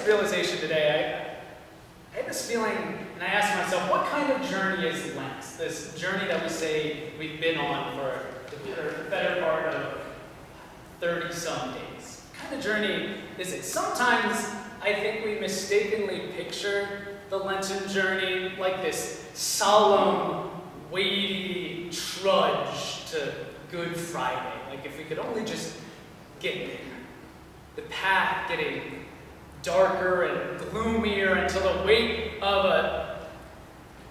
realization today. I had this feeling, and I asked myself, what kind of journey is Lent? This journey that we say we've been on for the better part of 30-some days. What kind of journey is it? Sometimes I think we mistakenly picture the Lenten journey like this solemn, weighty trudge to Good Friday. Like if we could only just get there. The path getting darker and gloomier until the weight of a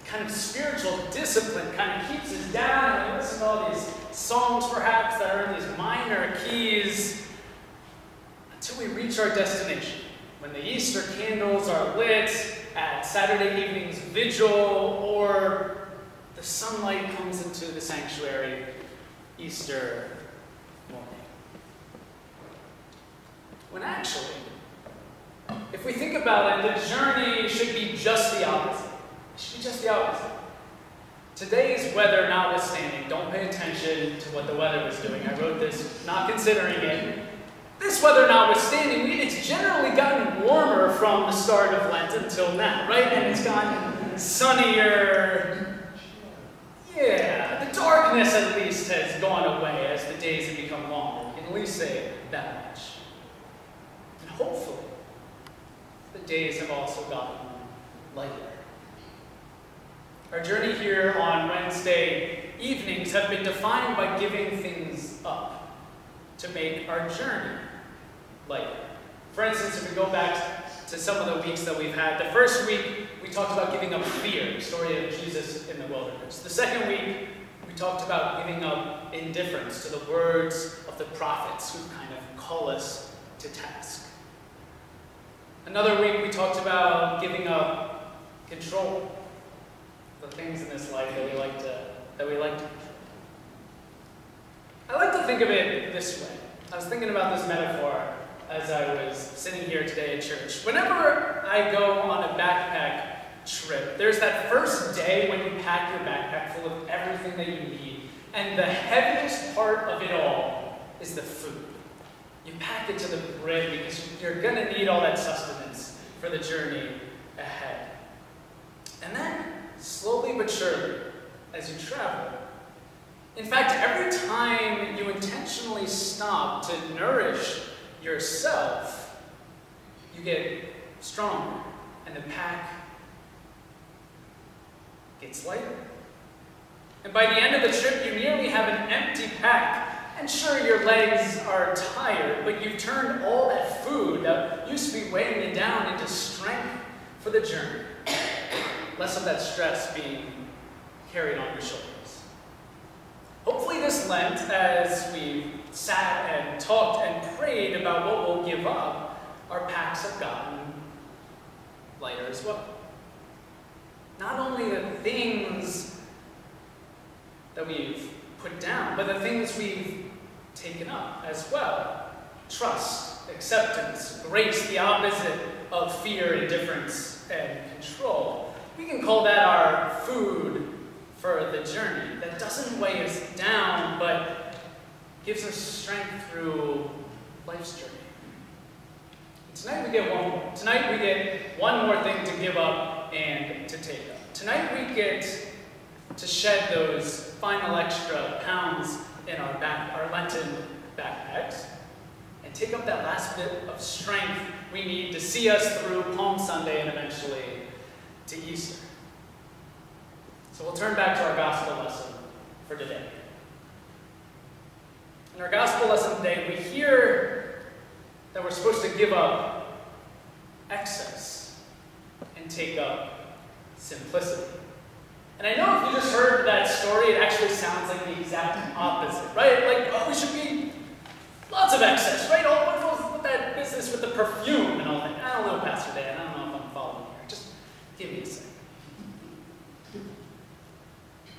kind of spiritual discipline kind of keeps us down, and we listen to all these songs perhaps that are in these minor keys until we reach our destination. When the Easter candles are lit at Saturday evening's vigil, or the sunlight comes into the sanctuary Easter morning. When actually, if we think about it, the journey should be just the opposite. It should be just the opposite. Today's weather notwithstanding, don't pay attention to what the weather was doing. I wrote this not considering it. This weather notwithstanding, it's generally gotten warmer from the start of Lent until now, right? And it's gotten sunnier. Yeah, the darkness at least has gone away as the days have become longer. We can at least say that much. And hopefully, the days have also gotten lighter. Our journey here on Wednesday evenings have been defined by giving things up to make our journey lighter. For instance, if we go back to some of the weeks that we've had, the first week we talked about giving up fear, the story of Jesus in the wilderness. The second week we talked about giving up indifference to the words of the prophets who kind of call us to task. Another week we talked about giving up control, the things in this life that we like to control. I like to think of it this way. I was thinking about this metaphor as I was sitting here today at church. Whenever I go on a backpack trip, there's that first day when you pack your backpack full of everything that you need, and the heaviest part of it all is the food. You pack it to the brim because you're going to need all that sustenance for the journey ahead. And then, slowly but surely, as you travel, in fact, every time you intentionally stop to nourish yourself, you get stronger, and the pack gets lighter. And by the end of the trip, you nearly have an empty pack. And sure, your legs are tired, but you've turned all that food that used to be weighing you down into strength for the journey. Less of that stress being carried on your shoulders. Hopefully this Lent, as we've sat and talked and prayed about what we'll give up, our packs have gotten lighter as well. Not only the things that we've put down, but the things we've taken up as well. Trust, acceptance, grace, the opposite of fear, indifference, and control. We can call that our food for the journey. That doesn't weigh us down, but gives us strength through life's journey. And tonight we get one more. Tonight we get one more thing to give up and to take up. Tonight we get to shed those final extra pounds in our Lenten backpacks and take up that last bit of strength we need to see us through Palm Sunday and eventually to Easter. So we'll turn back to our gospel lesson for today. In our gospel lesson today, we hear that we're supposed to give up excess and take up simplicity. And I know if you just heard that story, it actually sounds like the exact opposite, right? Like, oh, we should be lots of excess, right? Oh, what with that business with the perfume and all that? I don't know, Pastor Dan. I don't know if I'm following here. Just give me a second.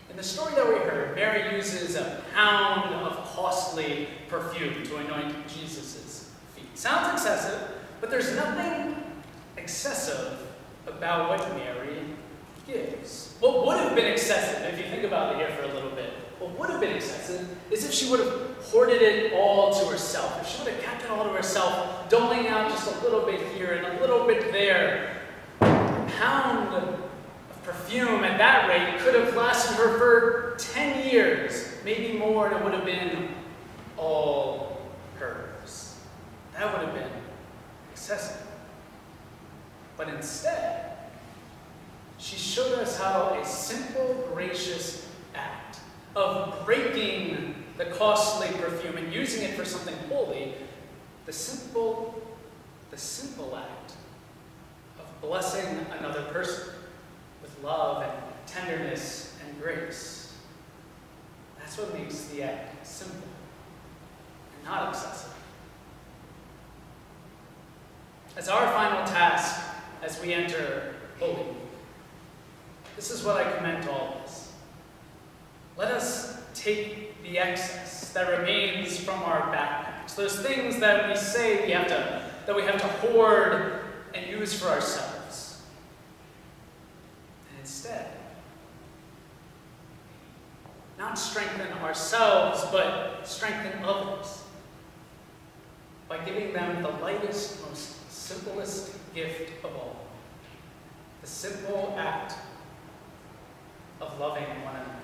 In the story that we heard, Mary uses a pound of costly perfume to anoint Jesus' feet. Sounds excessive, but there's nothing excessive about what Mary gives. What would have been excessive, if you think about it here for a little bit, what would have been excessive is if she would have hoarded it all to herself. herself, if she would have kept it all to herself, doling out just a little bit here and a little bit there, a pound of perfume at that rate could have lasted her for 10 years, maybe more, and it would have been all hers. That would have been excessive. But instead, she showed us how a simple, gracious act of breaking the costly perfume and using it for something holy, the simple act of blessing another person with love and tenderness and grace. That's what makes the act simple and not excessive. As our final task as we enter Holy Week, this is what I commend to all of us. Let us take the excess that remains from our backpacks, those things that we say we have to hoard and use for ourselves, and instead, not strengthen ourselves, but strengthen others by giving them the lightest, most simplest gift of all, the simple act of loving one another.